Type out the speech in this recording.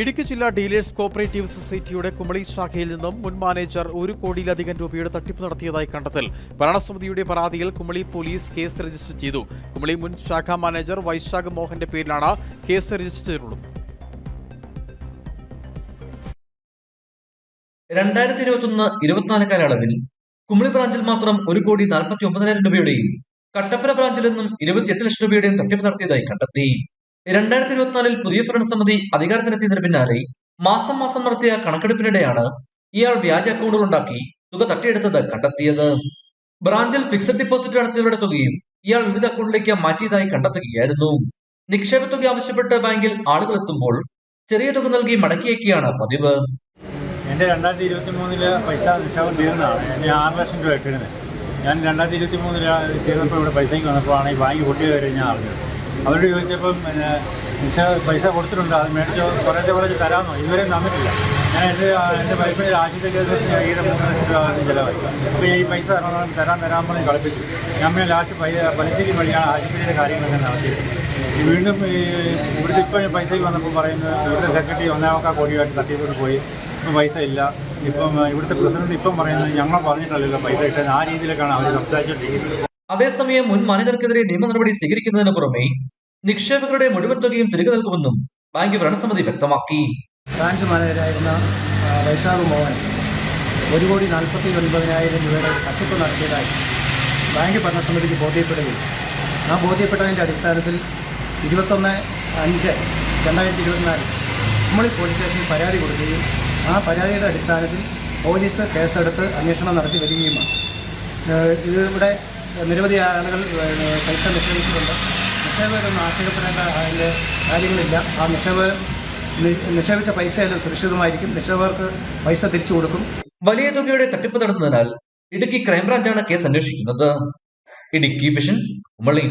ഇടുക്കി ജില്ലാ dealers cooperative സൊസൈറ്റിയുടെ കുമളി ശാഖയിൽ നിന്നും മുൻ മാനേജർ 1 കോടിയിലധികം രൂപയുടെ തട്ടിപ്പ് നടത്തിയതായി കണ്ടെത്തൽ. ഭരണസമിതിയുടെ പരാതിയിൽ കുമളി പോലീസ് കേസ് രജിസ്റ്റർ ചെയ്തു. കുമളി മുൻ ശാഖാ മാനേജർ വൈശാഖ് മോഹന്റെ പേരിലാണ് കേസ് രജിസ്റ്റർ ചെയ്തിട്ടുള്ളത്. 2021-24 കാലയളവിൽ കുമളി ബ്രാഞ്ചിൽ മാത്രം 1,49,00,000 രൂപയുടെയും കട്ടപ്പന ബ്രാഞ്ചിൽ നിന്നും 28 ലക്ഷം രൂപയുടെയും തട്ടിപ്പ് നടത്തിയതായി കണ്ടെത്തി. 2024 പുതിയ ഭരണസമിതി അധികാരത്തിലെത്തിയതിന് പിന്നാലെ മാസം നടത്തിയ കണക്കെടുപ്പിനിടെയാണ് ഇയാൾ വ്യാജ അക്കൗണ്ടുകൾ ഉണ്ടാക്കി തുക തട്ടിയെടുത്തത് കണ്ടെത്തിയത്. ബ്രാഞ്ചിൽ ഫിക്സഡ് ഡിപ്പോസിറ്റ് നടത്തിയവരുടെ തുകയും ഇയാൾ വിവിധ അക്കൗണ്ടിലേക്ക് മാറ്റിയതായി കണ്ടെത്തുകയായിരുന്നു. നിക്ഷേപ തുക ആവശ്യപ്പെട്ട് ബാങ്കിൽ ആളുകൾ എത്തുമ്പോൾ ചെറിയ തുക നൽകി മടക്കിയേക്കാണ് പതിവ്. എൻ്റെ 2023 പൈസ നിക്ഷേപം തീർന്നതാണ്. എന്നെ 6 ലക്ഷം രൂപ ഇട്ടിരുന്നത്. ഞാൻ 2023 തീർന്നപ്പോൾ ഇവിടെ പൈസയ്ക്ക് വന്നപ്പോഴാണ് ഈ ബാങ്ക് പൊട്ടിയ കാര്യം ഞാൻ അറിഞ്ഞത്. അവരോട് ചോദിച്ചപ്പം പൈസ കൊടുത്തിട്ടുണ്ട്, അത് മേടിച്ചോ കുറേശ്ശെ തരാമെന്നോ ഇതുവരെയും തന്നിട്ടില്ല. ഞാൻ എൻ്റെ വൈഫിൻ്റെ ആശുപത്രിക്ക് ഈയിടെ 3 ലക്ഷം രൂപ ചിലവായി. അപ്പോൾ ഈ പൈസ തരാൻ പറഞ്ഞ് കളിപ്പിച്ചു. ഞാൻ പിന്നെ ലാസ്റ്റ് പലിശയ്ക്ക് വഴിയാണ് ആശുപത്രിയുടെ കാര്യങ്ങളൊക്കെ നടത്തിയത്. വീണ്ടും ഇവിടുത്തെ ഇപ്പോൾ പൈസയ്ക്ക് വന്നപ്പോൾ പറയുന്നത് ഇവിടുത്തെ സെക്രട്ടറി 1.25 കോടിയായിട്ട് തട്ടിക്കൊണ്ട് പോയി, ഇപ്പം പൈസ ഇല്ല. ഇപ്പം ഇവിടുത്തെ പ്രസിഡന്റ് ഇപ്പം പറയുന്നത് ഞങ്ങൾ പറഞ്ഞിട്ടല്ലല്ലോ പൈസ ഇട്ടത്, ആ രീതിയിലേക്കാണ് അവർ സംസാരിച്ചുകൊണ്ടിരിക്കുന്നത്. അതേസമയം മുൻ മാനേജർക്കെതിരെ നിയമ നടപടി സ്വീകരിക്കുന്നതിന് പുറമെ നിക്ഷേപകരുടെ മുഴുവൻ തുകയും തിരികെ നൽകുമെന്നും ബാങ്ക് ഭരണസമിതി വ്യക്തമാക്കി. ബ്രാഞ്ച് മാനേജരായിരുന്ന വൈശാഖ് മോഹൻ 1,49,00,000 രൂപയുടെ തട്ടിപ്പ് നടത്തിയതായി ബാങ്ക് ഭരണസമിതിക്ക് ബോധ്യപ്പെടുകയും ആ ബോധ്യപ്പെട്ടതിൻ്റെ അടിസ്ഥാനത്തിൽ 21/5/2024 കുമളി പോലീസ് സ്റ്റേഷനിൽ പരാതി കൊടുക്കുകയും ആ പരാതിയുടെ അടിസ്ഥാനത്തിൽ പോലീസ് കേസെടുത്ത് അന്വേഷണം നടത്തി വരികയുമാണ്. ഇവിടെ നിരവധി ആളുകൾ പൈസ നിക്ഷേപിച്ചിട്ടുണ്ട്. നിക്ഷേപകരൊന്നും ആശങ്കപ്പെടേണ്ട അതിൻ്റെ കാര്യങ്ങളില്ല. ആ നിക്ഷേപിച്ച പൈസയെല്ലാം സുരക്ഷിതമായിരിക്കും. നിക്ഷേപകർക്ക് പൈസ തിരിച്ചു കൊടുക്കും. വലിയ തുകയുടെ തട്ടിപ്പ് നടന്നതിനാൽ ഇടുക്കി ക്രൈംബ്രാഞ്ചാണ് കേസ് അന്വേഷിക്കുന്നത്. ഇടുക്കി വിഷൻ, കുമളി.